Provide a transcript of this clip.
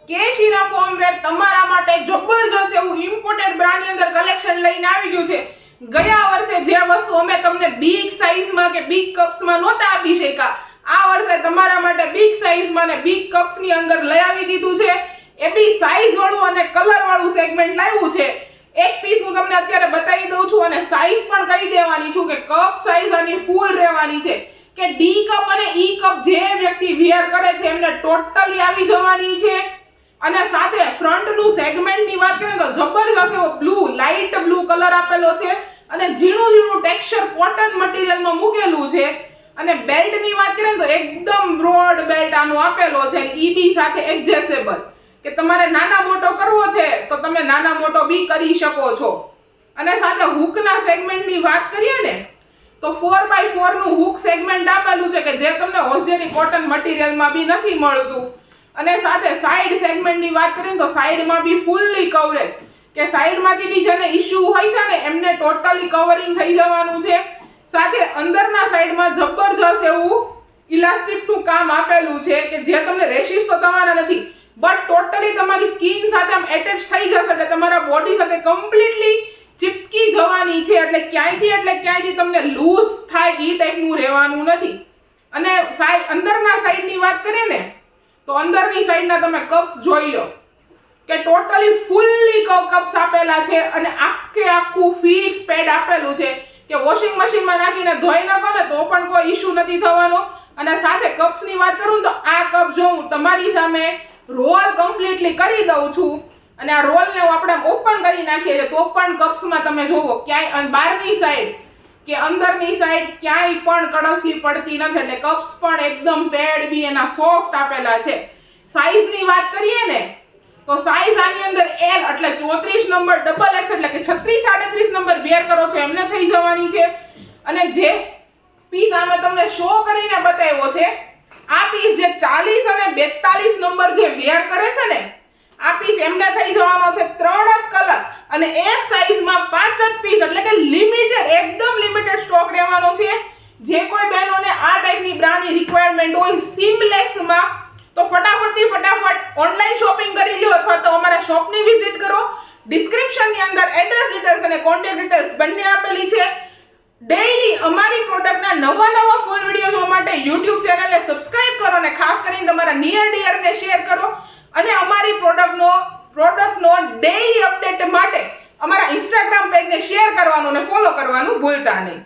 કેશીના ફોર્મવેર તમારા માટે જબરજસ્ત એવું ઇમ્પોર્ટેડ બ્રાન્ડની અંદર કલેક્શન લઈને આવી ગયું છે. ગયા વર્ષે જે વસ્તુ અમે તમને બિગ સાઈઝમાં કે બિગ કપ્સમાં નહોતા આપી શક્યા, આ વર્ષે તમારા માટે બિગ સાઈઝમાં ને બિગ કપ્સની અંદર લઈ આવી દીધું છે. એ બી સાઈઝ વાળું અને કલર વાળું સેગમેન્ટ લાવ્યું છે. એક પીસ હું તમને અત્યારે બતાવી દઉં છું અને સાઈઝ પણ કહી દેવાની છું કે કપ સાઈઝ આની ફૂલ રહેવાની છે કે ડી કપ અને ઈ કપ જે વ્યક્તિ વેર કરે છે એમને ટોટલી આવી જવાની છે. અને સાથે ફ્રન્ટનું સેગમેન્ટની વાત કરીએ તો જબરજસ્ત એવો બ્લુ, લાઇટ બ્લુ કલર આપેલો છે અને ઝીણું ટેક્સચર કોટન મટીરીયલમાં મૂકેલું છે. અને બેલ્ટની વાત કરીએ તો એકદમ બ્રોડ બેલ્ટ આનો આપેલો છે. ઈ બી સાથે એડજસ્ટેબલ કે તમારે નાના મોટો કરવો છે તો તમે નાના મોટો બી કરી શકો છો. અને સાથે હૂકના સેગમેન્ટની વાત કરીએ ને તો 4x4 નું હૂક સેગમેન્ટ આપેલું છે કે જે તમને હોઝિયરી કોટન મટીરીયલમાં બી નથી મળતું. અને સાથે સાઈડ સેગમેન્ટની વાત કરીએ તો સાઈડમાં બી ફૂલ્લી કવરેજ કે સાઈડમાંથી બી જેને ઇશ્યુ હોય છે ને એમને ટોટલી કવરિંગ થઈ જવાનું છે. સાથે અંદરના સાઈડમાં જબરજસ્ત એવું ઇલાસ્ટિકનું કામ આપેલું છે કે જે તમને રેશિસ તો થવાના નથી બટ ટોટલી તમારી સ્કિન સાથે આમ એટેચ થઈ જશે એટલે તમારા બોડી સાથે કમ્પ્લીટલી ચિપકી જવાની છે. એટલે ક્યાંયથી તમને લૂઝ થાય એ ટાઈપનું રહેવાનું નથી. અને અંદરના સાઈડની વાત કરીએ ને તો અંદરની સાઈડના તમે કપ્સ જોઈ લો કે ટોટલી ફૂલ્લી કપ્સ આપેલા છે અને આખું ફિક્સ પેડ આપેલું છે કે વોશિંગ મશીનમાં નાખીને ધોઈ નાખો ને તો પણ કોઈ ઇશ્યુ નથી થવાનો. અને સાથે કપ્સની વાત કરું તો આ કપ જો હું તમારી સામે રોલ કમ્પ્લીટલી કરી દઉં છું અને આ રોલને આપણે ઓપન કરી નાખીએ છીએ તો પણ કપ્સમાં તમે જોવો ક્યાંય બહારની સાઈડ કે અંદરની સાઈડ ક્યાંય પણ કડસલી પડતી નથી. એટલે કપ્સ પણ એકદમ પેડ બી એના સોફ્ટ આપેલા છે. સાઈઝની વાત કરીએ ને તો સાઈઝ આની અંદર L એટલે 34 નંબર, ડબલ X એટલે કે 36 38 નંબર વેર કરો છો એમને થઈ જવાની છે. અને જે પીસ આમે તમને શો કરીને બતાવ્યો છે આ પીસ જે 40 અને 42 નંબર જે વેર કરે છે ને આ પીસ એમને થઈ જવાનો છે 3 જ કલર અને એક સાઈઝમાં 5 જ પીસ એટલે કે લિમિટેડ, એકદમ લિમિટેડ સ્ટોક રહેવાનો છે. જે કોઈ બહેનોને આ ટાઈપની બ્રાન્ડની રિક્વાયરમેન્ટ હોય સીમલેસમાં તો ફટાફટ ઓનલાઈન શોપિંગ કરી લ્યો અથવા તો અમારા શોપની વિઝિટ કરો. ડિસ્ક્રિપ્શનની અંદર એડ્રેસ ડિટેલ્સ અને કોન્ટેક્ટ ડિટેલ્સ બંને આપેલી છે. ડેઈલી અમારી પ્રોડક્ટના નવા ફૂલ વિડીયો જોવા માટે YouTube ચેનલને સબસ્ક્રાઇબ કરો અને ખાસ કરીને તમારા નિયર ડિયરને શેર કરો. અને અમારી પ્રોડક્ટનો ડેઈલી અપડેટ માટે અમારા Instagram પેજને શેર કરવાનું અને ફોલો કરવાનું ભૂલતા નહીં.